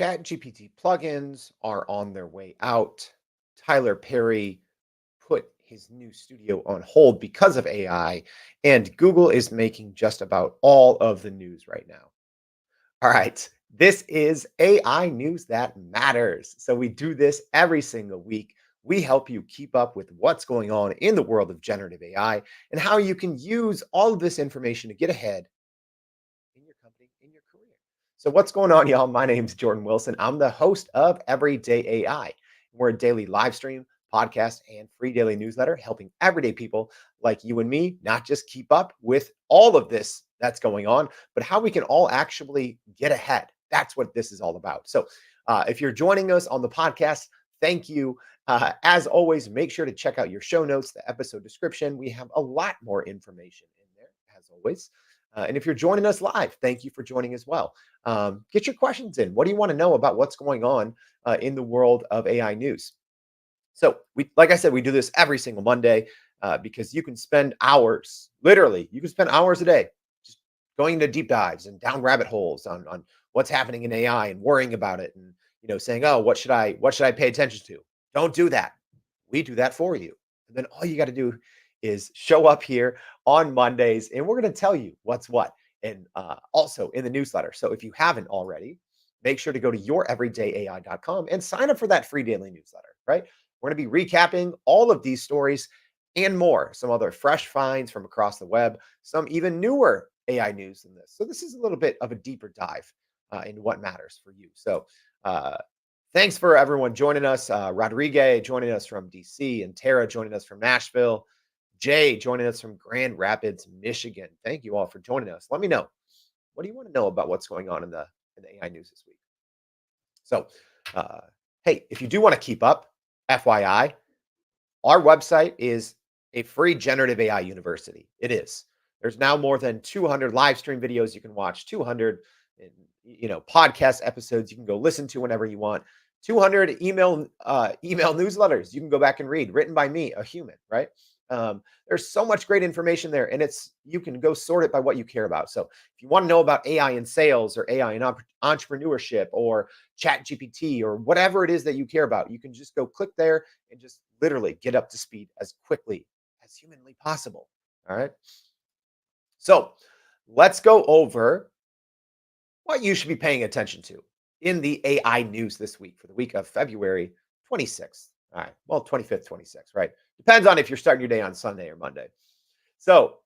Chat GPT plugins are on their way out. Tyler Perry put his new studio on hold because of AI, and Google is making just about all of the news right now. All right, this is AI news that matters. So we do this every single week. We help you keep up with what's going on in the world of generative AI and how you can use all of this information to get ahead in your company, in your career. So, what's going on, y'all? My name's Jordan Wilson. I'm the host of Everyday AI. We're a daily live stream, podcast, and free daily newsletter helping everyday people like you and me not just keep up with all of this that's going on, but how we can all actually get ahead. That's what this is all about. So, if you're joining us on the podcast, thank you. As always, make sure to check out your show notes, the episode description. We have a lot more information in there, as always. And if you're joining us live, thank you for joining as well. Get your questions in. What do you want to know about what's going on in the world of AI news? So, like I said, we do this every single Monday because you can spend hours, literally, you can spend hours a day just going into deep dives and down rabbit holes on what's happening in AI and worrying about it, and saying, "Oh, what should I pay attention to?" Don't do that. We do that for you. And then all you got to do is show up here on Mondays, and we're going to tell you what's what. And also in the newsletter. So if you haven't already, make sure to go to youreverydayai.com and sign up for that free daily newsletter, right? We're going to be recapping all of these stories and more, some other fresh finds from across the web, some even newer AI news than this. So this is a little bit of a deeper dive into what matters for you. So uh, thanks for everyone joining us. Rodriguez joining us from DC, and Tara joining us from Nashville. Jay joining us from Grand Rapids, Michigan. Thank you all for joining us. Let me know, what do you want to know about what's going on in the AI news this week? So, uh, hey, if you do want to keep up, FYI, our website is a free generative AI university. It is. There's now more than 200 live stream videos you can watch, 200 and, podcast episodes you can go listen to whenever you want, 200 email newsletters you can go back and read, written by me, a human, right? There's so much great information there, and you can go sort it by what you care about. So if you want to know about AI in sales or AI in entrepreneurship or chat GPT or whatever it is that you care about, you can just go click there and just literally get up to speed as quickly as humanly possible. All right. So let's go over what you should be paying attention to in the AI news this week for the week of February 26th. All right. Well, 25th, 26th, right? Depends on if you're starting your day on Sunday or Monday. So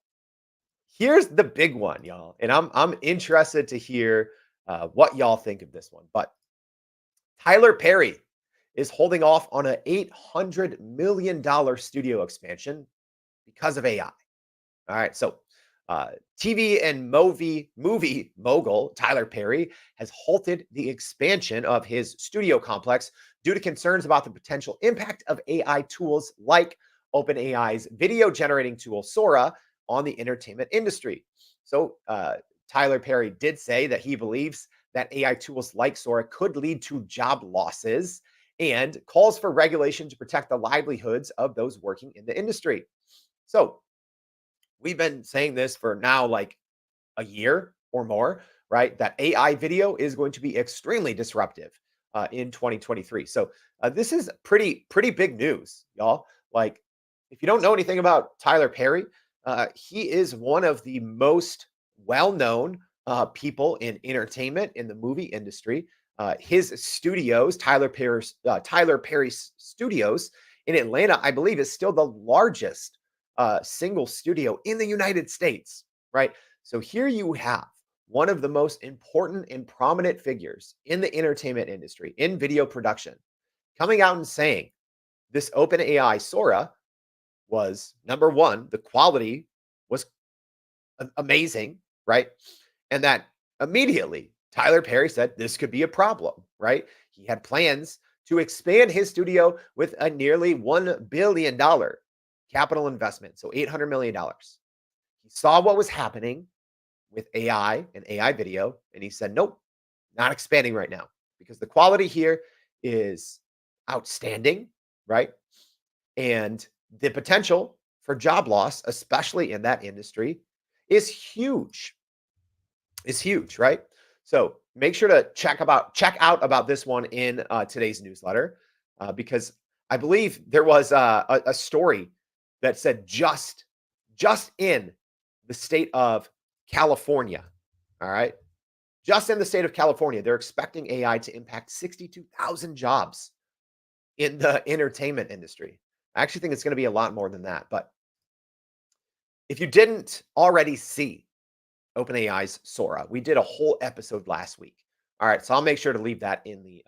here's the big one, y'all. And I'm interested to hear what y'all think of this one. But Tyler Perry is holding off on an $800 million studio expansion because of AI. All right. So TV and movie mogul Tyler Perry has halted the expansion of his studio complex due to concerns about the potential impact of AI tools like OpenAI's video generating tool Sora on the entertainment industry. So, Tyler Perry did say that he believes that AI tools like Sora could lead to job losses and calls for regulation to protect the livelihoods of those working in the industry. So, we've been saying this for now like a year or more, right? That AI video is going to be extremely disruptive in 2023. So this is pretty big news, y'all. Like, if you don't know anything about Tyler Perry, he is one of the most well-known people in entertainment in the movie industry. His studios, Tyler Perry's studios in Atlanta, I believe, is still the largest single studio in the United States, right? So here you have one of the most important and prominent figures in the entertainment industry, in video production, coming out and saying this OpenAI Sora was number one, the quality was amazing, right? And that immediately Tyler Perry said this could be a problem, right? He had plans to expand his studio with a nearly $1 billion capital investment, so $800 million. He saw what was happening with AI and AI video, and he said, nope, not expanding right now because the quality here is outstanding, right? And the potential for job loss, especially in that industry, is huge. Is huge, right? So make sure to check out about this one in today's newsletter because I believe there was a story that said just in the state of California, all right, just in the state of California, they're expecting AI to impact 62,000 jobs in the entertainment industry. I actually think it's going to be a lot more than that. But if you didn't already see OpenAI's Sora, we did a whole episode last week. All right, so I'll make sure to leave that in the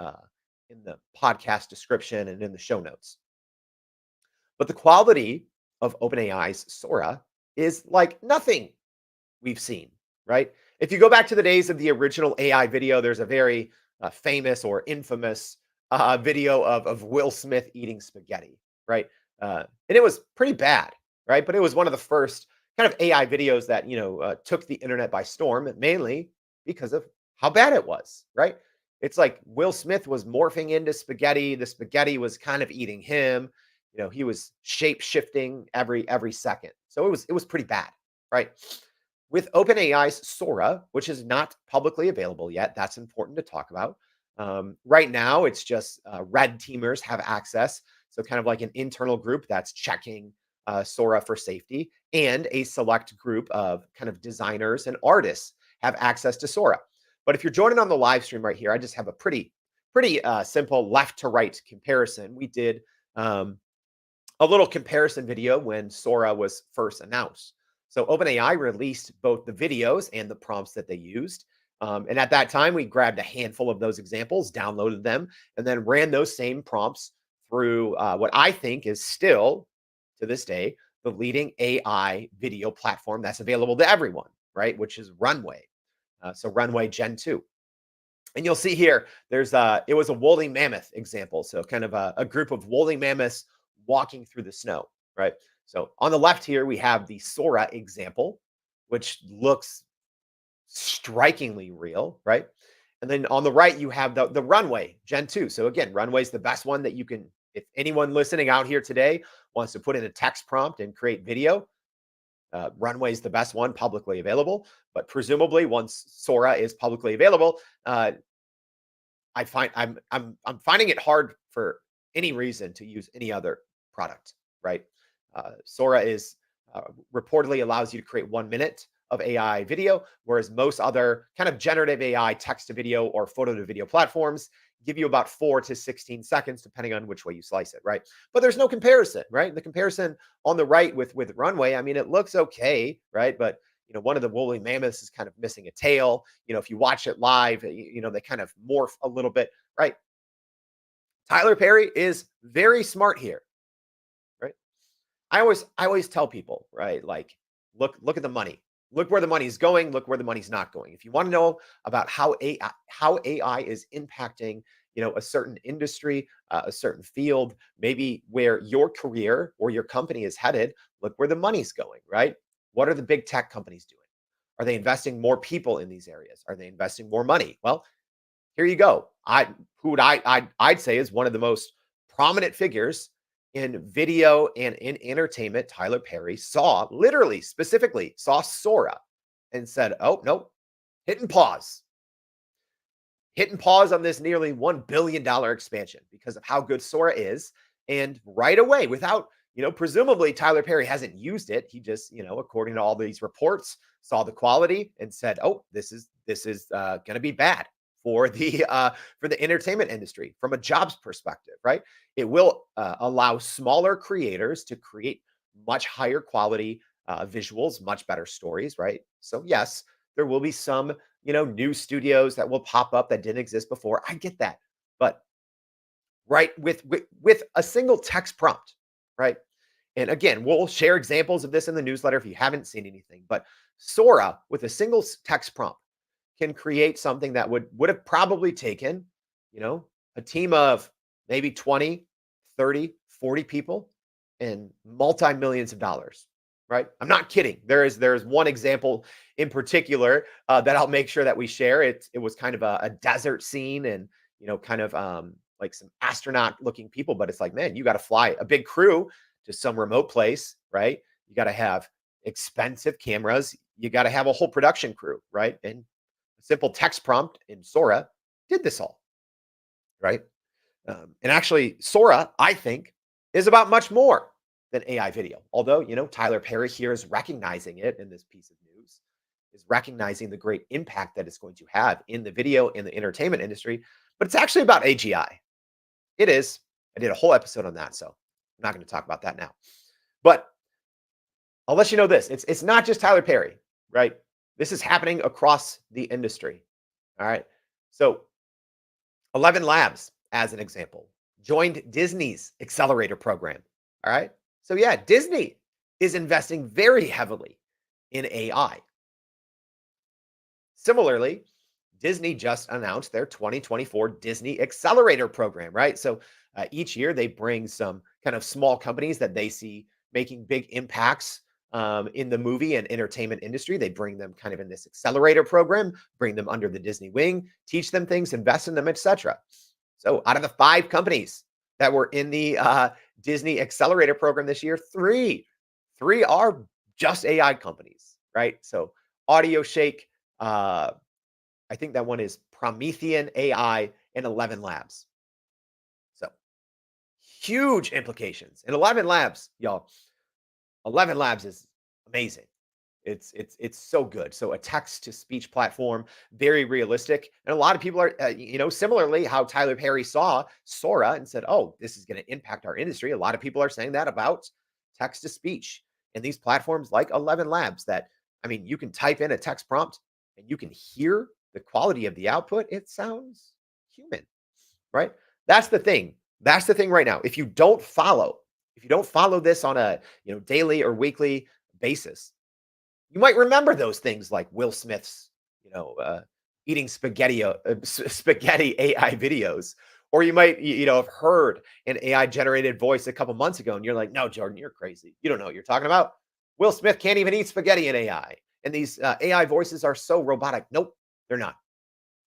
podcast description and in the show notes. But the quality of OpenAI's Sora is like nothing we've seen, right? If you go back to the days of the original AI video, there's a very famous or infamous video of Will Smith eating spaghetti, right? And it was pretty bad, right? But it was one of the first kind of AI videos that took the internet by storm, mainly because of how bad it was, right? It's like Will Smith was morphing into spaghetti. The spaghetti was kind of eating him. He was shape shifting every second. So it was pretty bad, right? With OpenAI's Sora, which is not publicly available yet, that's important to talk about. Right now, it's just red teamers have access. So, kind of like an internal group that's checking Sora for safety, and a select group of kind of designers and artists have access to Sora. But if you're joining on the live stream right here, I just have a pretty simple left to right comparison. We did a little comparison video when Sora was first announced. So OpenAI released both the videos and the prompts that they used. And at that time, we grabbed a handful of those examples, downloaded them, and then ran those same prompts through what I think is still, to this day, the leading AI video platform that's available to everyone, right? Which is Runway. So Runway Gen 2. And you'll see here, it was a woolly mammoth example. So kind of a group of woolly mammoths walking through the snow, right? So on the left here, we have the Sora example, which looks strikingly real, right? And then on the right, you have the Runway Gen 2. So again, Runway is the best one that you can, if anyone listening out here today wants to put in a text prompt and create video, Runway is the best one publicly available. But presumably, once Sora is publicly available, I'm finding it hard for any reason to use any other product, right? Sora is reportedly allows you to create 1 minute of AI video, whereas most other kind of generative AI text to video or photo to video platforms give you about 4 to 16 seconds, depending on which way you slice it, right? But there's no comparison, right? The comparison on the right with Runway, I mean, it looks okay, right? But one of the woolly mammoths is kind of missing a tail. If you watch it live, they kind of morph a little bit, right? Tyler Perry is very smart here, right? I always tell people, right? Like, look at the money. Look where the money's going. Look where the money's not going. If you want to know about how AI is impacting, a certain industry, a certain field, maybe where your career or your company is headed, look where the money's going, right? What are the big tech companies doing? Are they investing more people in these areas? Are they investing more money? Well, here you go. I'd say is one of the most prominent figures in video and in entertainment. Tyler Perry saw, literally specifically saw Sora and said, "Oh no, hit and pause, hit and pause on this nearly $1 billion expansion because of how good Sora is." And right away, without, presumably Tyler Perry hasn't used it. He just, according to all these reports, saw the quality and said, "Oh, this is going to be bad for the entertainment industry from a jobs perspective, right? It will allow smaller creators to create much higher quality visuals, much better stories, right? So yes, there will be some new studios that will pop up that didn't exist before. I get that, but right with a single text prompt, right? And again, we'll share examples of this in the newsletter if you haven't seen anything. But Sora with a single text prompt can create something that would have probably taken, a team of maybe 20, 30, 40 people and multi-millions of dollars, right? I'm not kidding. There is one example in particular that I'll make sure that we share. It was kind of a desert scene and, kind of like some astronaut looking people, but it's like, man, you got to fly a big crew to some remote place, right? You got to have expensive cameras. You got to have a whole production crew, right? And A simple text prompt in Sora did this all, right? And actually, Sora, I think, is about much more than AI video. Although, Tyler Perry here is recognizing it in this piece of news, is recognizing the great impact that it's going to have in the video and the entertainment industry. But it's actually about AGI. It is. I did a whole episode on that, so I'm not going to talk about that now. But I'll let you know this: it's not just Tyler Perry, right? This is happening across the industry. All right. So 11 Labs, as an example, joined Disney's accelerator program. All right. So, yeah, Disney is investing very heavily in AI. Similarly, Disney just announced their 2024 Disney Accelerator program, right? So each year they bring some kind of small companies that they see making big impacts in the movie and entertainment industry. They bring them kind of in this accelerator program, bring them under the Disney wing, teach them things, invest in them, etc. So out of the 5 companies that were in the Disney Accelerator program this year, three are just AI companies, right? So Audio Shake, uh, I think that one is Promethean AI and 11 Labs. So huge implications. And 11 Labs, y'all, 11 Labs is amazing. It's so good. So a text to speech platform, very realistic, and a lot of people are, similarly how Tyler Perry saw Sora and said, "Oh, this is going to impact our industry." A lot of people are saying that about text to speech and these platforms like 11 Labs. That I mean, you can type in a text prompt and you can hear the quality of the output. It sounds human, right? That's the thing. That's the thing right now. If you don't follow this on a daily or weekly basis, you might remember those things like Will Smith's, eating spaghetti AI videos, or you might, have heard an AI generated voice a couple months ago, and you're like, "No, Jordan, you're crazy. You don't know what you're talking about. Will Smith can't even eat spaghetti in AI, and these AI voices are so robotic." Nope, they're not.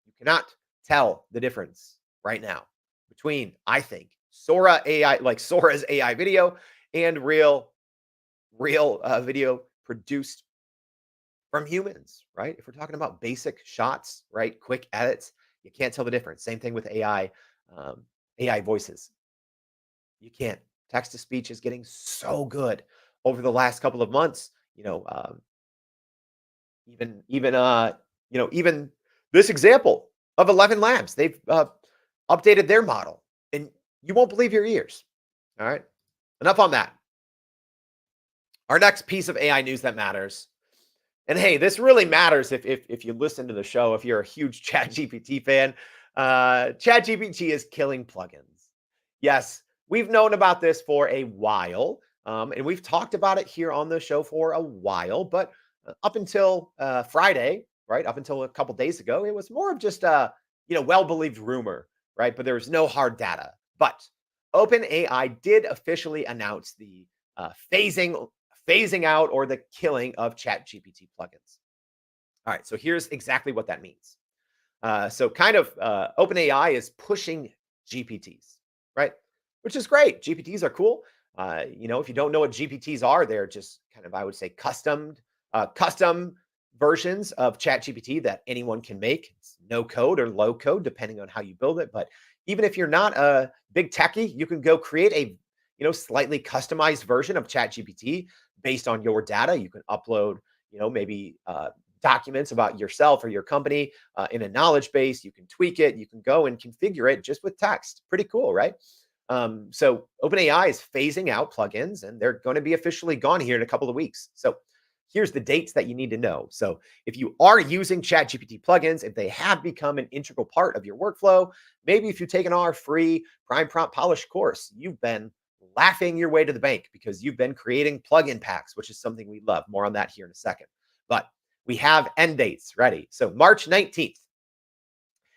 You cannot tell the difference right now between, I think, Sora AI, like Sora's AI video, and real video produced from humans, right? If we're talking about basic shots, right? Quick edits, you can't tell the difference. Same thing with AI voices. You can't. Text to speech is getting so good over the last couple of months. Even this example of 11 Labs, they've updated their model, and you won't believe your ears. All right. Enough on that. Our next piece of AI news that matters. And hey, this really matters if you listen to the show, if you're a huge ChatGPT fan. ChatGPT is killing plugins. Yes, we've known about this for a while, and we've talked about it here on the show for a while. But up until Friday, right, up until a couple days ago, it was more of just a well-believed rumor, right? But there was no hard data. But OpenAI did officially announce the phasing out or the killing of ChatGPT plugins. All right, so here's exactly what that means. So kind of OpenAI is pushing GPTs, right? Which is great. GPTs are cool. If you don't know what GPTs are, they're just kind of, I would say, custom versions of ChatGPT that anyone can make. It's no code or low code, depending on how you build it. But even if you're not a big techie, you can go create a slightly customized version of ChatGPT based on your data. You can upload, maybe documents about yourself or your company in a knowledge base. You can tweak it. You can go and configure it just with text. Pretty cool, right? So OpenAI is phasing out plugins, and they're going to be officially gone here in a couple of weeks. So here's the dates that you need to know. So if you are using ChatGPT plugins, if they have become an integral part of your workflow, maybe if you've taken our free Prime Prompt Polish course, you've been laughing your way to the bank because you've been creating plugin packs, which is something we love. More on that here in a second. But we have end dates ready. So March 19th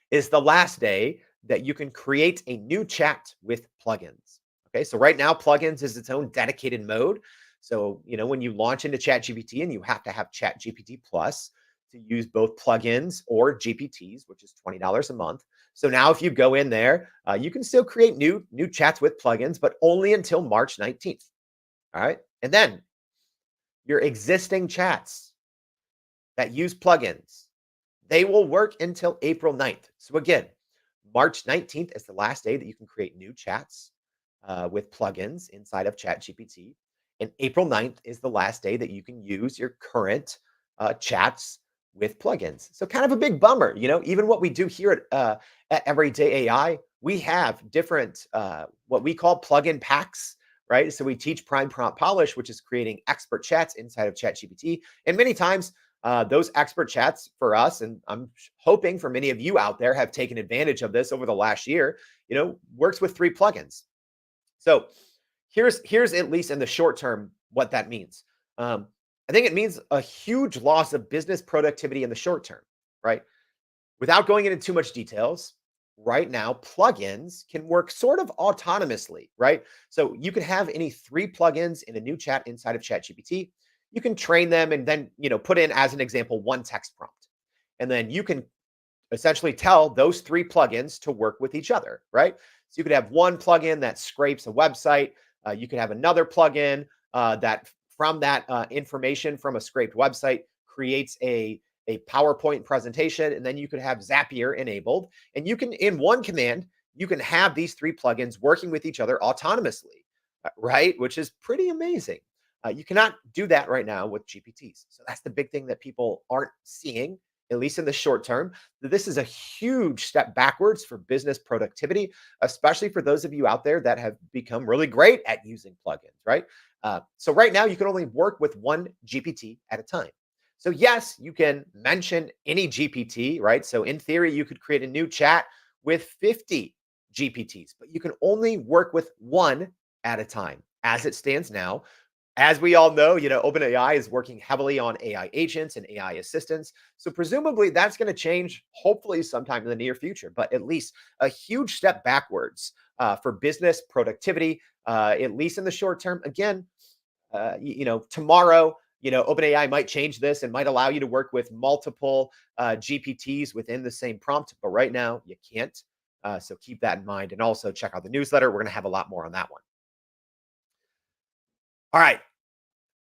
is the last day that you can create a new chat with plugins. Okay, so right now, plugins is its own dedicated mode. So, when you launch into ChatGPT and you have to have ChatGPT Plus to use both plugins or GPTs, which is $20 a month. So now if you go in there, you can still create new chats with plugins, but only until March 19th. All right. And then your existing chats that use plugins, They will work until April 9th. So again, March 19th is the last day that you can create new chats with plugins inside of ChatGPT. And April 9th is the last day that you can use your current chats with plugins. So kind of a big bummer, even what we do here at Everyday AI, we have different what we call plugin packs, right? So we teach Prime Prompt Polish, which is creating expert chats inside of ChatGPT. And many times those expert chats for us, and I'm hoping for many of you out there have taken advantage of this over the last year, works with 3 plugins. So here's at least in the short term what that means. Um, I think it means a huge loss of business productivity in the short term, right? Without going into too much details, right now plugins can work sort of autonomously, right? So you can have any 3 plugins in a new chat inside of ChatGPT. You can train them and then, put in as an example 1 text prompt. And then you can essentially tell those 3 plugins to work with each other, right? So you could have one plugin that scrapes a website. You could have another plugin that from that information from a scraped website creates a PowerPoint presentation. And then you could have Zapier enabled. And you can, in one command, you can have these 3 plugins working with each other autonomously, right? Which is pretty amazing. You cannot do that right now with GPTs. So that's the big thing that people aren't seeing, at least in the short term. This is a huge step backwards for business productivity, especially for those of you out there that have become really great at using plugins, right? So right now you can only work with one GPT at a time. So yes, you can mention any GPT, right? So in theory, you could create a new chat with 50 GPTs, but you can only work with one at a time as it stands now. As we all know, OpenAI is working heavily on AI agents and AI assistants. So presumably that's going to change, hopefully sometime in the near future, but at least a huge step backwards for business productivity, at least in the short term. Again, tomorrow, OpenAI might change this and might allow you to work with multiple GPTs within the same prompt, but right now you can't. So keep that in mind, and also check out the newsletter. We're going to have a lot more on that one. All right.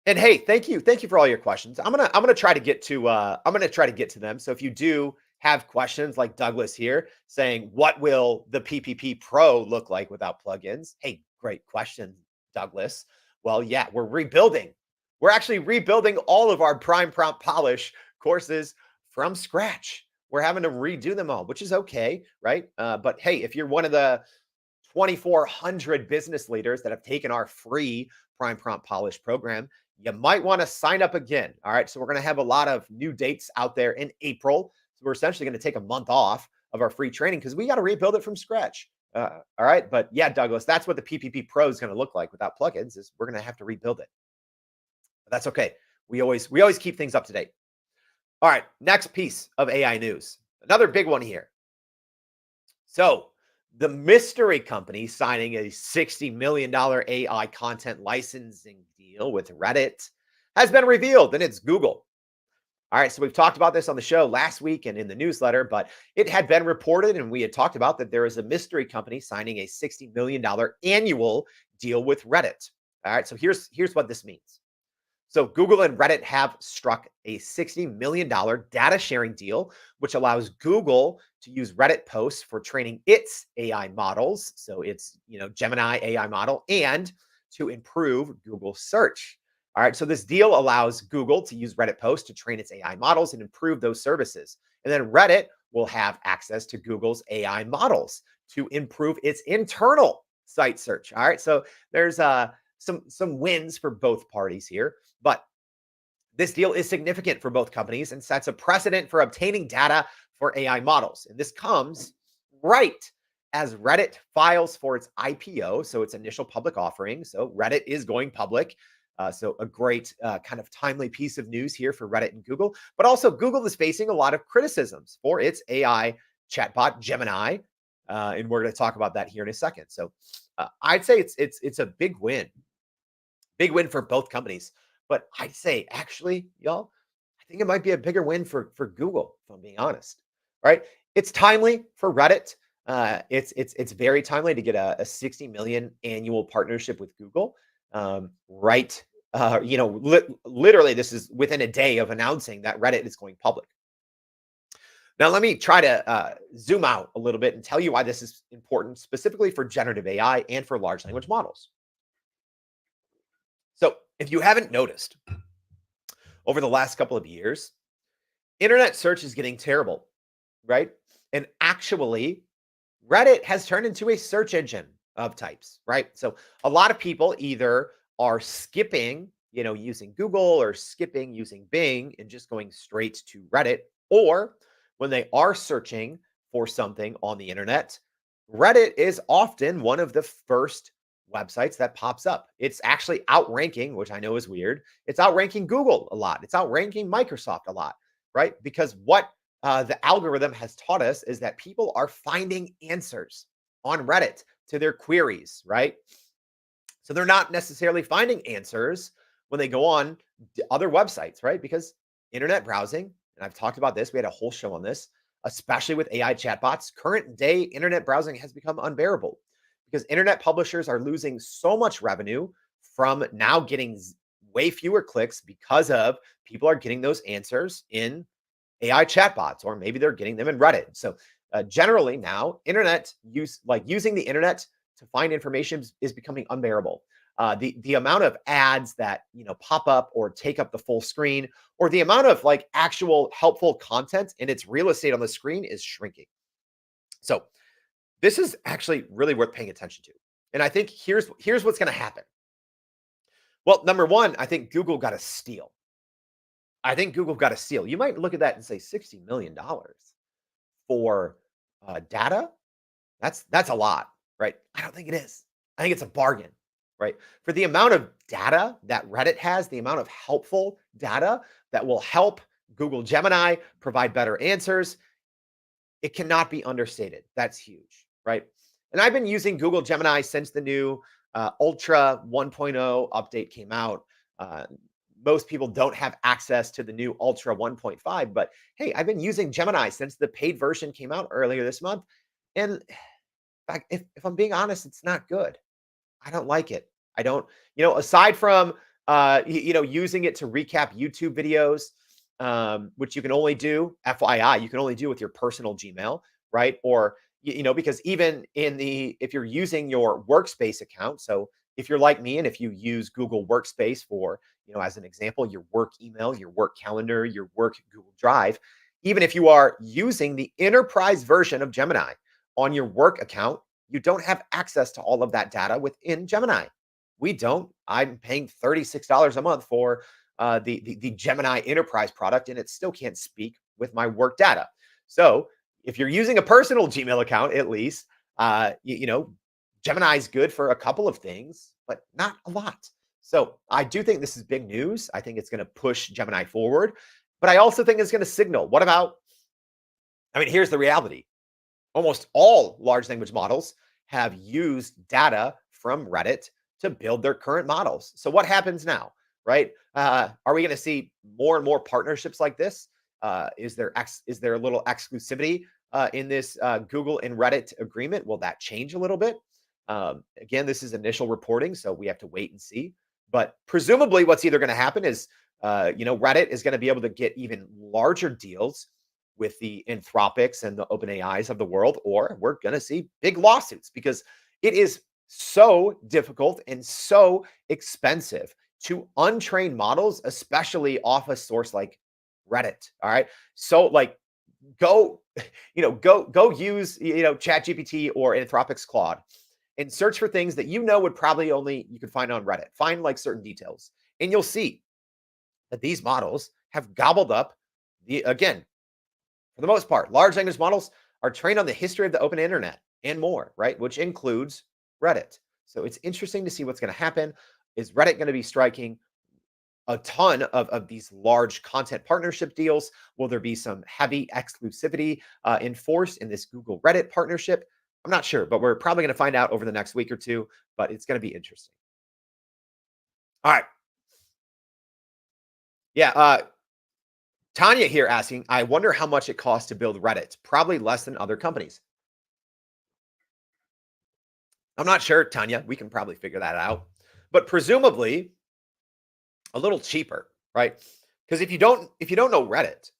And hey, thank you for all your questions. I'm gonna try to get to them. So if you do have questions like Douglas here saying, what will the PPP Pro look like without plugins? Hey, great question, Douglas. Well, yeah, we're rebuilding. We're actually rebuilding all of our Prime Prompt Polish courses from scratch. We're having to redo them all, which is okay, right? But hey, if you're one of the 2,400 business leaders that have taken our free Prime Prompt Polish program, you might want to sign up again. All right. So we're going to have a lot of new dates out there in April. So we're essentially going to take a month off of our free training because we got to rebuild it from scratch. All right. But yeah, Douglas, that's what the PPP Pro is going to look like without plugins. Is we're going to have to rebuild it. But that's okay. We always keep things up to date. All right. Next piece of AI news. Another big one here. So the mystery company signing a $60 million AI content licensing deal with Reddit has been revealed, and it's Google. All right, so we've talked about this on the show last week and in the newsletter, but it had been reported, and we had talked about that there is a mystery company signing a $60 million annual deal with Reddit. All right, so here's what this means. So Google and Reddit have struck a $60 million data sharing deal, which allows Google to use Reddit posts for training its AI models. So it's, Gemini AI model, and to improve Google search. All right. So this deal allows Google to use Reddit posts to train its AI models and improve those services. And then Reddit will have access to Google's AI models to improve its internal site search. All right. So there's some wins for both parties here. But this deal is significant for both companies and sets a precedent for obtaining data for AI models. And this comes right as Reddit files for its IPO, so its initial public offering. So Reddit is going public. So a great kind of timely piece of news here for Reddit and Google. But also Google is facing a lot of criticisms for its AI chatbot Gemini. And we're going to talk about that here in a second. So I'd say it's a big win for both companies. But I'd say actually, y'all, I think it might be a bigger win for Google, if I'm being honest. Right? It's timely for Reddit. It's very timely to get a 60 million annual partnership with Google. Right. Literally, this is within a day of announcing that Reddit is going public. Now, let me try to zoom out a little bit and tell you why this is important, specifically for generative AI and for large language models. So, if you haven't noticed, over the last couple of years, internet search is getting terrible, right? And actually, Reddit has turned into a search engine of types, right? So a lot of people either are skipping, using Google or skipping using Bing and just going straight to Reddit, or when they are searching for something on the internet, Reddit is often one of the first websites that pops up. It's actually outranking, which I know is weird. It's outranking Google a lot. It's outranking Microsoft a lot, right? Because what the algorithm has taught us is that people are finding answers on Reddit to their queries, right? So they're not necessarily finding answers when they go on other websites, right? Because internet browsing, and I've talked about this, we had a whole show on this, especially with AI chatbots, current day internet browsing has become unbearable because internet publishers are losing so much revenue from now getting way fewer clicks because of people are getting those answers in AI chatbots, or maybe they're getting them in Reddit. So generally now, internet use, like using the internet to find information, is becoming unbearable. The amount of ads that pop up or take up the full screen, or the amount of like actual helpful content and its real estate on the screen is shrinking. So this is actually really worth paying attention to. And I think here's what's going to happen. Well, number one, I think Google got a steal. I think Google got a steal. You might look at that and say $60 million for data. That's a lot, right? I don't think it is. I think it's a bargain, right? For the amount of data that Reddit has, the amount of helpful data that will help Google Gemini provide better answers, it cannot be understated. That's huge, right? And I've been using Google Gemini since the new Ultra 1.0 update came out. Uh, Most people don't have access to the new Ultra 1.5, but hey, I've been using Gemini since the paid version came out earlier this month. And if I'm being honest, it's not good. I don't like it. I don't, aside from using it to recap YouTube videos, which you can only do, FYI, you can only do with your personal Gmail, right? Or because even if you're using your workspace account, so if you're like me and if you use Google Workspace for, as an example, your work email, your work calendar, your work Google Drive, even if you are using the enterprise version of Gemini on your work account, you don't have access to all of that data within Gemini. We don't. I'm paying $36 a month for the Gemini Enterprise product, and it still can't speak with my work data. So if you're using a personal Gmail account, at least, Gemini is good for a couple of things, but not a lot. So I do think this is big news. I think it's going to push Gemini forward, but I also think it's going to signal. What about? I mean, here's the reality. Almost all large language models have used data from Reddit to build their current models. So what happens now, right? Are we going to see more and more partnerships like this? Is there a little exclusivity in this Google and Reddit agreement? Will that change a little bit? Again, this is initial reporting, so we have to wait and see. But presumably, what's either going to happen is, Reddit is going to be able to get even larger deals with the Anthropics and the OpenAIs of the world, or we're going to see big lawsuits because it is so difficult and so expensive to untrain models, especially off a source like Reddit. All right. So like go, go use, ChatGPT or Anthropic's Claude and search for things that would probably only you could find on Reddit. Find like certain details. And you'll see that these models have gobbled up again, for the most part, large language models are trained on the history of the open internet and more, right? Which includes Reddit. So it's interesting to see what's going to happen. Is Reddit going to be striking a ton of these large content partnership deals? Will there be some heavy exclusivity enforced in this Google Reddit partnership? I'm not sure, but we're probably going to find out over the next week or two, but it's going to be interesting. All right. Yeah. Tanya here asking, I wonder how much it costs to build Reddit. Probably less than other companies. I'm not sure, Tanya. We can probably figure that out. But presumably a little cheaper, right? Because if you don't know Reddit,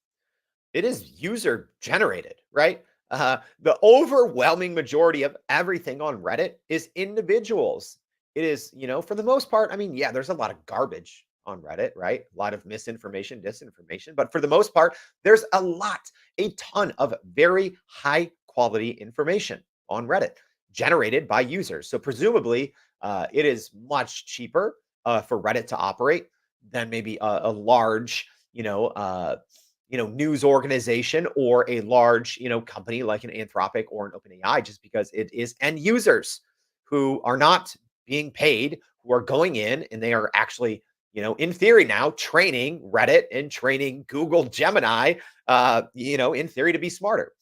It is user generated, right? The overwhelming majority of everything on Reddit is individuals. It is, for the most part, I mean, yeah, there's a lot of garbage on Reddit, right? A lot of misinformation, disinformation, but for the most part, there's a ton of very high quality information on Reddit generated by users. So presumably, it is much cheaper for Reddit to operate than maybe a large, news organization or a large, company like an Anthropic or an OpenAI, just because it is end users who are not being paid, who are going in and they are actually, in theory now training Reddit and training Google Gemini, in theory to be smarter.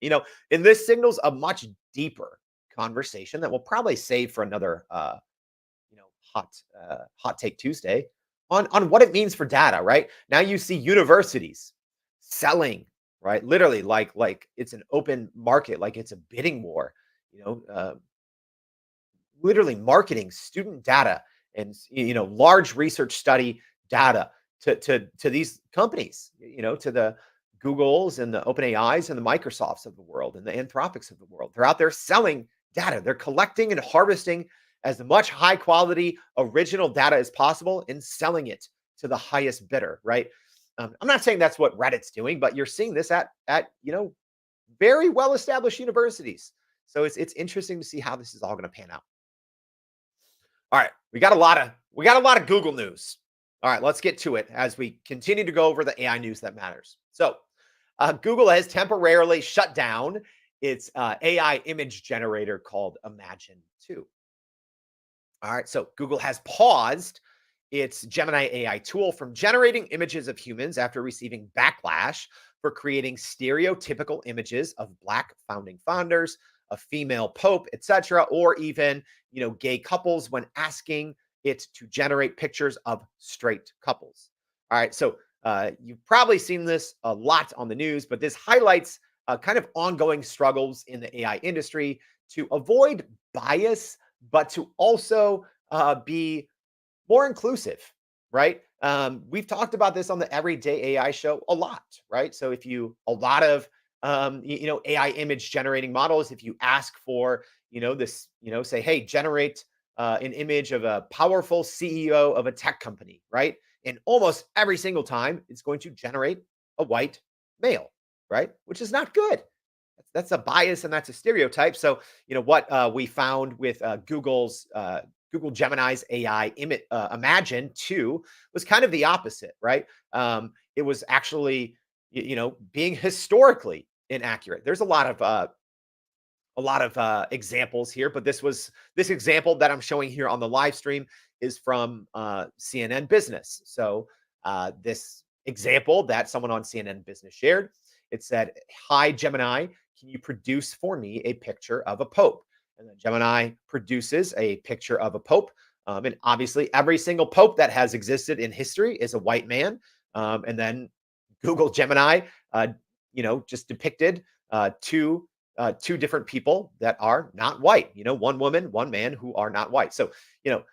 You know, and this signals a much deeper conversation that we'll probably save for another hot take Tuesday on what it means for data, right? Now you see universities selling, right? Literally like it's an open market, like it's a bidding war, you know, uh, literally marketing student data and large research study data to these companies, to the Googles and the OpenAIs and the Microsofts of the world and the Anthropics of the world. They're out there selling data. They're collecting and harvesting as much high quality original data as possible and selling it to the highest bidder, right? I'm not saying that's what Reddit's doing, but you're seeing this at very well established universities. So it's interesting to see how this is all going to pan out. All right, we got a lot of Google news. All right, let's get to it as we continue to go over the AI news that matters. So, Google has temporarily shut down its AI image generator called Imagine 2. All right, so Google has paused its Gemini AI tool from generating images of humans after receiving backlash for creating stereotypical images of black founding founders, a female pope, etc., or even, gay couples when asking it to generate pictures of straight couples. All right, so you've probably seen this a lot on the news, but this highlights kind of ongoing struggles in the AI industry to avoid bias but to also be more inclusive, right? We've talked about this on the Everyday AI show a lot, right? So if you a lot of AI image generating models, if you ask for this, say, hey, generate an image of a powerful CEO of a tech company, right? And almost every single time, it's going to generate a white male, right? Which is not good. That's a bias and that's a stereotype. So, what we found with Google Gemini's AI Imagine 2 was kind of the opposite, right? It was actually, being historically inaccurate. There's a lot of examples here, but this example that I'm showing here on the live stream is from CNN Business. So this example that someone on CNN Business shared, it said, "Hi Gemini, can you produce for me a picture of a pope?" And then Gemini produces a picture of a pope. And obviously, every single pope that has existed in history is a white man. And then Google Gemini, just depicted two different people that are not white. One woman, one man who are not white. So, you know,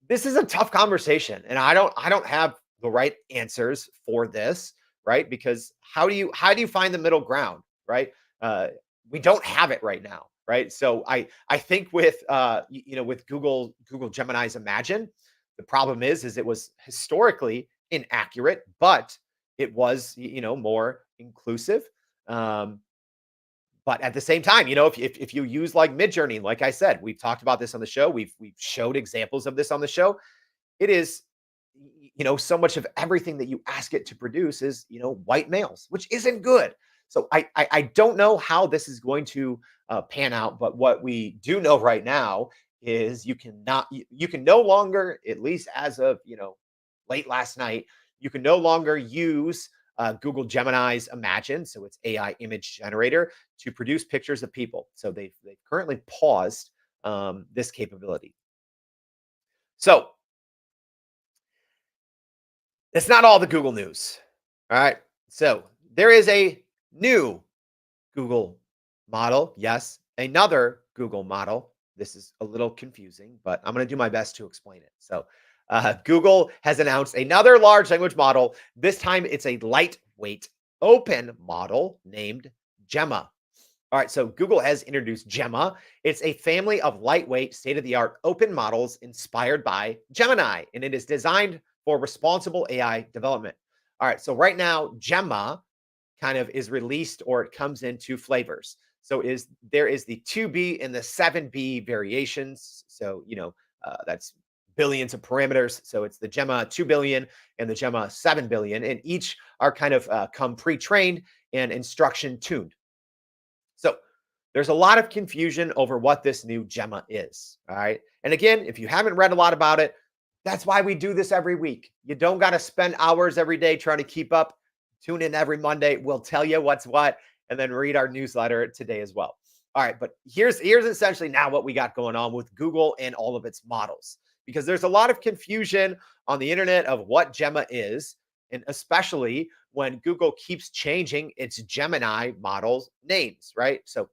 this is a tough conversation, and I don't have the right answers for this, right? Because how do you find the middle ground, right? Uh, we don't have it right now, right? So I think with with Google Gemini's Imagine, the problem is it was historically inaccurate, but it was more inclusive. Um, but at the same time, if you use like Midjourney, like I said, we've talked about this on the show. We've showed examples of this on the show. It is, so much of everything that you ask it to produce is, white males, which isn't good. So I don't know how this is going to pan out, but what we do know right now is you can no longer, at least as of late last night, you can no longer use Google Gemini's Imagine, so it's AI image generator, to produce pictures of people. So they've currently paused this capability. So it's not all the Google news. All right. So there is a new Google model. Yes, another Google model. This is a little confusing, but I'm going to do my best to explain it. So, Google has announced another large language model. This time it's a lightweight open model named Gemma. All right, so Google has introduced Gemma. It's a family of lightweight, state of the art open models inspired by Gemini, and it is designed for responsible AI development. All right, so right now, Gemma kind of is released or it comes in two flavors. So is there is the 2B and the 7B variations. So, that's billions of parameters. So it's the Gemma 2 billion and the Gemma 7 billion, and each are kind of come pre-trained and instruction tuned. So there's a lot of confusion over what this new Gemma is. All right. And again, if you haven't read a lot about it, that's why we do this every week. You don't got to spend hours every day trying to keep up. Tune in every Monday. We'll tell you what's what, and then read our newsletter today as well. All right, but here's essentially now what we got going on with Google and all of its models, because there's a lot of confusion on the internet of what Gemma is, and especially when Google keeps changing its Gemini models names, right? So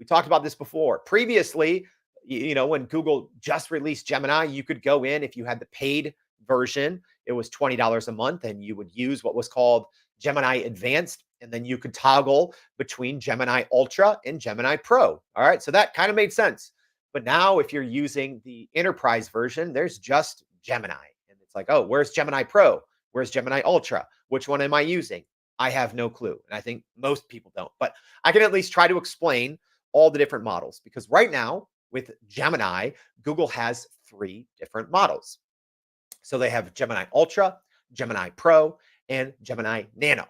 we talked about this before. Previously, when Google just released Gemini, you could go in if you had the paid version, it was $20 a month, and you would use what was called Gemini Advanced, and then you could toggle between Gemini Ultra and Gemini Pro. All right, so that kind of made sense. But now, if you're using the enterprise version, there's just Gemini, and it's like, oh, where's Gemini Pro? Where's Gemini Ultra? Which one am I using? I have no clue, and I think most people don't. But I can at least try to explain all the different models, because right now with Gemini, Google has three different models. So they have Gemini Ultra, Gemini Pro, and Gemini Nano.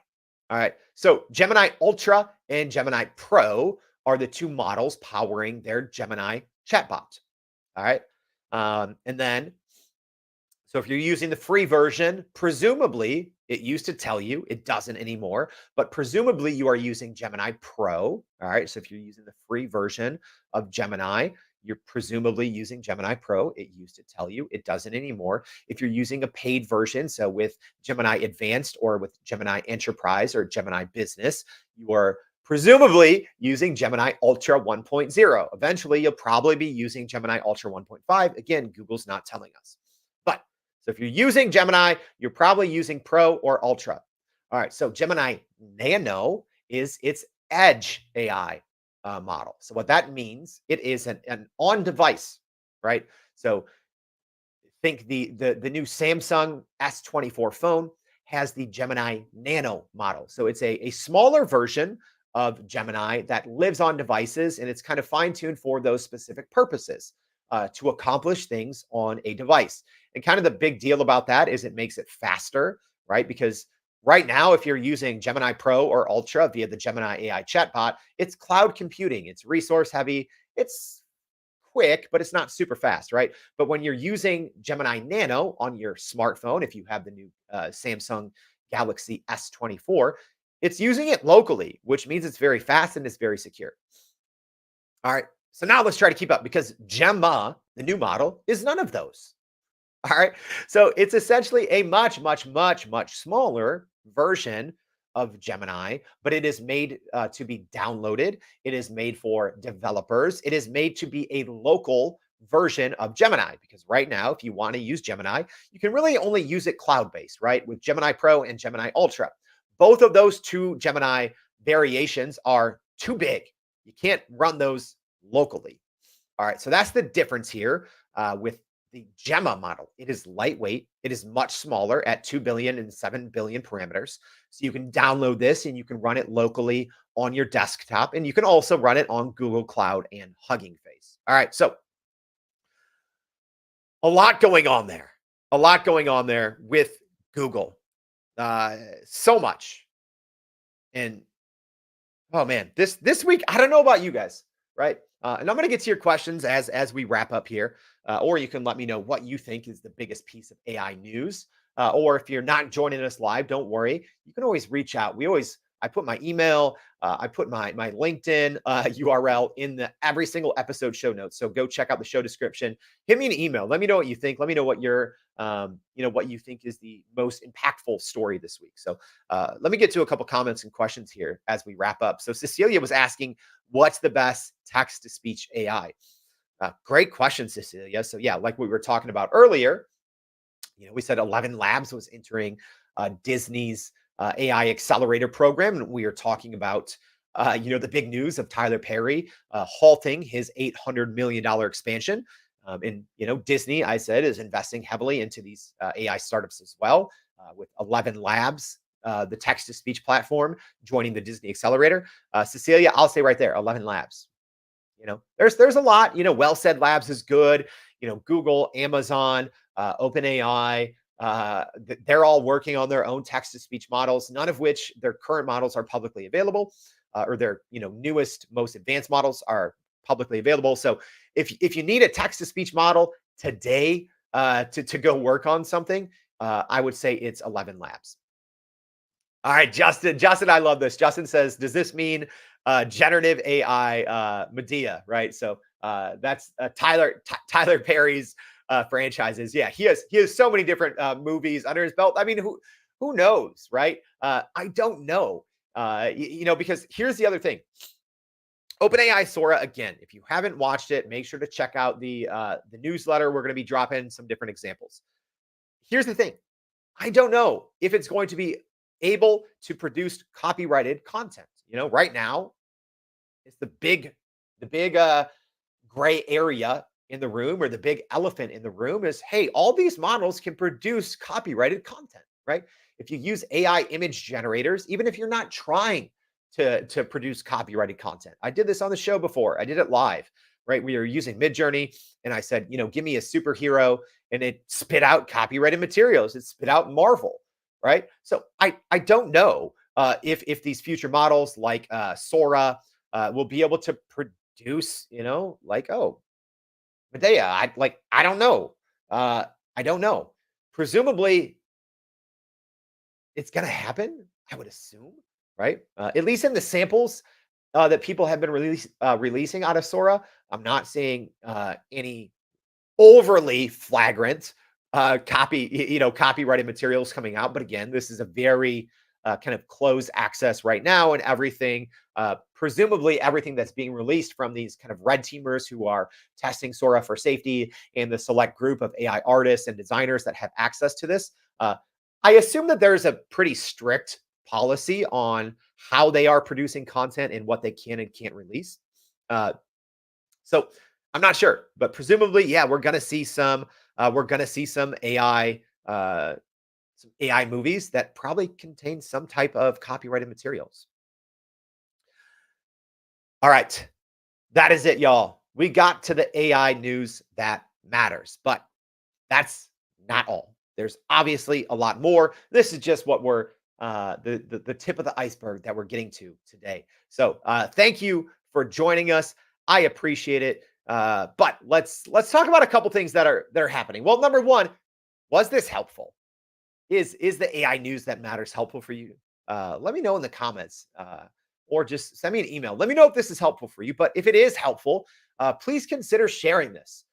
All right. So Gemini Ultra and Gemini Pro are the two models powering their Gemini chatbot. All right. And then so if you're using the free version, presumably it used to tell you, it doesn't anymore, but presumably you are using Gemini Pro. All right. So if you're using the free version of Gemini, you're presumably using Gemini Pro. It used to tell you, it doesn't anymore. If you're using a paid version, so with Gemini Advanced or with Gemini Enterprise or Gemini Business, you are presumably using Gemini Ultra 1.0. Eventually, you'll probably be using Gemini Ultra 1.5. Again, Google's not telling us. But so if you're using Gemini, you're probably using Pro or Ultra. All right. So Gemini Nano is its edge AI model. So what that means, it is an on-device, right? So think the new Samsung S24 phone has the Gemini Nano model. So it's a smaller version of Gemini that lives on devices, and it's kind of fine-tuned for those specific purposes to accomplish things on a device. And kind of the big deal about that is it makes it faster, right? Because right now, if you're using Gemini Pro or Ultra via the Gemini AI chatbot, it's cloud computing, it's resource heavy, it's quick, but it's not super fast, right? But when you're using Gemini Nano on your smartphone, if you have the new Samsung Galaxy S24, it's using it locally, which means it's very fast and it's very secure. All right. So now let's try to keep up, because Gemma, the new model, is none of those. All right. So it's essentially a much, much, much, much smaller version of Gemini, but it is made to be downloaded. It is made for developers. It is made to be a local version of Gemini, because right now, if you want to use Gemini, you can really only use it cloud based, right? With Gemini Pro and Gemini Ultra. Both of those two Gemini variations are too big. You can't run those locally. All right. So that's the difference here with the Gemma model. It is lightweight. It is much smaller at 2 billion and 7 billion parameters. So you can download this and you can run it locally on your desktop, and you can also run it on Google Cloud and Hugging Face. All right. So a lot going on there. A lot going on there with Google. So much. And oh man, this week, I don't know about you guys, right? And I'm going to get to your questions as we wrap up here, or you can let me know what you think is the biggest piece of AI news. Or if you're not joining us live, don't worry. You can always reach out. I put my email, I put my LinkedIn URL in the every single episode show notes. So go check out the show description. Hit me an email. Let me know what you think. Let me know what what you think is the most impactful story this week. So let me get to a couple comments and questions here as we wrap up. So Cecilia was asking, what's the best text to speech AI? Great question, Cecilia. So yeah, like we were talking about earlier, we said 11 Labs was entering Disney's AI accelerator program. And we are talking about, the big news of Tyler Perry halting his $800 million expansion. And Disney, I said, is investing heavily into these AI startups as well, with 11 Labs, the text to speech platform, joining the Disney accelerator. Cecilia, I'll say right there, 11 Labs. There's a lot. Well Said Labs is good. Google, Amazon, OpenAI, they're all working on their own text to speech models, none of which their current models are publicly available, or their newest, most advanced models are publicly available. So if you need a text to speech model today, to go work on something, I would say it's 11 Labs. All right, Justin. Justin, I love this. Justin says, "Does this mean generative AI Medea?" Right. So that's Tyler Perry's franchises. Yeah, he has so many different movies under his belt. I mean, who knows, right? I don't know. Because here's the other thing. OpenAI Sora, again, if you haven't watched it, make sure to check out the newsletter. We're going to be dropping some different examples. Here's the thing. I don't know if it's going to be able to produce copyrighted content. Right now, it's the big gray area in the room, or the big elephant in the room is, hey, all these models can produce copyrighted content, right? If you use AI image generators, even if you're not trying to produce copyrighted content. I did this on the show before. I did it live, right? We were using Midjourney, and I said, give me a superhero, and it spit out copyrighted materials. It spit out Marvel, right? So I don't know if these future models like Sora will be able to produce, like, oh, Medea. I don't know. I don't know. Presumably, it's going to happen. I would assume, right? At least in the samples that people have been releasing out of Sora, I'm not seeing any overly flagrant copyrighted materials coming out. But again, this is a very kind of closed access right now, and everything, presumably everything that's being released from these kind of red teamers who are testing Sora for safety, and the select group of AI artists and designers that have access to this. I assume that there's a pretty strict policy on how they are producing content and what they can and can't release. Uh, so I'm not sure, but presumably, yeah, we're gonna see some. We're gonna see some AI movies that probably contain some type of copyrighted materials. All right, that is it, y'all. We got to the AI news that matters, but that's not all. There's obviously a lot more. This is just what we're the tip of the iceberg that we're getting to today. So thank you for joining us. I appreciate it. But let's talk about a couple things that are happening. Well, number one, was this helpful? Is the AI news that matters helpful for you? Let me know in the comments, or just send me an email. Let me know if this is helpful for you. But if it is helpful, please consider sharing this.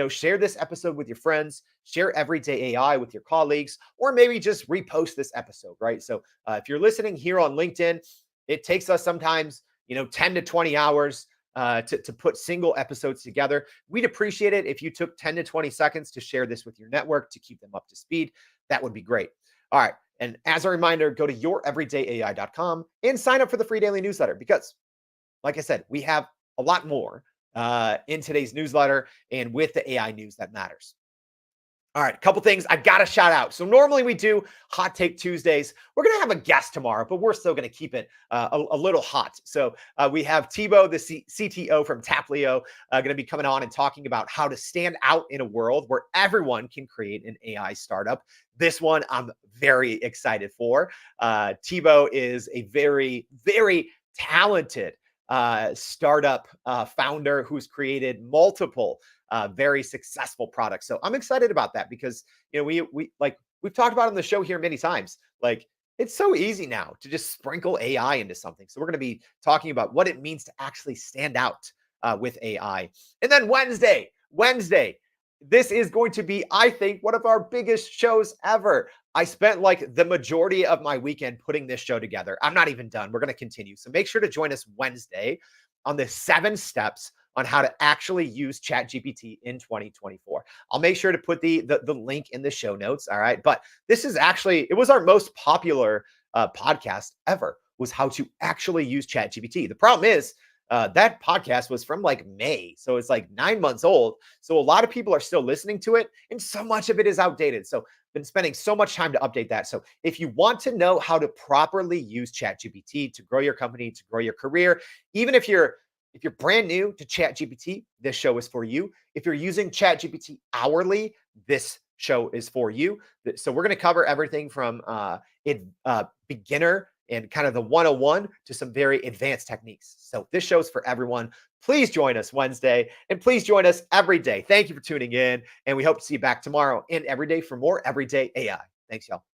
Share this episode with your friends, share Everyday AI with your colleagues, or maybe just repost this episode, right? So if you're listening here on LinkedIn, it takes us sometimes, 10 to 20 hours to put single episodes together. We'd appreciate it if you took 10 to 20 seconds to share this with your network to keep them up to speed. That would be great. All right. And as a reminder, go to youreverydayai.com and sign up for the free daily newsletter, because, like I said, we have a lot more in today's newsletter and with the AI news that matters. All right, a couple things I got to shout out. So normally we do Hot Take Tuesdays. We're going to have a guest tomorrow, but we're still going to keep it a little hot. So we have Thibaut, the CTO from Taplio, going to be coming on and talking about how to stand out in a world where everyone can create an AI startup. This one I'm very excited for. Thibaut is a very, very talented startup founder who's created multiple very successful products. So I'm excited about that, because we've talked about on the show here many times. Like, it's so easy now to just sprinkle AI into something. So we're going to be talking about what it means to actually stand out with AI. And then Wednesday, this is going to be, I think, one of our biggest shows ever. I spent like the majority of my weekend putting this show together. I'm not even done. We're going to continue. So make sure to join us Wednesday on the 7 steps on how to actually use ChatGPT in 2024. I'll make sure to put the link in the show notes. All right. But this is actually, it was our most popular podcast ever was how to actually use ChatGPT. The problem is that podcast was from like May, so it's like 9 months old. So a lot of people are still listening to it, and so much of it is outdated. So been spending so much time to update that. So if you want to know how to properly use ChatGPT to grow your company, to grow your career, even if you're brand new to ChatGPT, this show is for you. If you're using ChatGPT hourly, this show is for you. So we're going to cover everything from beginner and kind of the 101 to some very advanced techniques. So this show's for everyone. Please join us Wednesday and please join us every day. Thank you for tuning in. And we hope to see you back tomorrow and every day for more everyday AI. Thanks, y'all.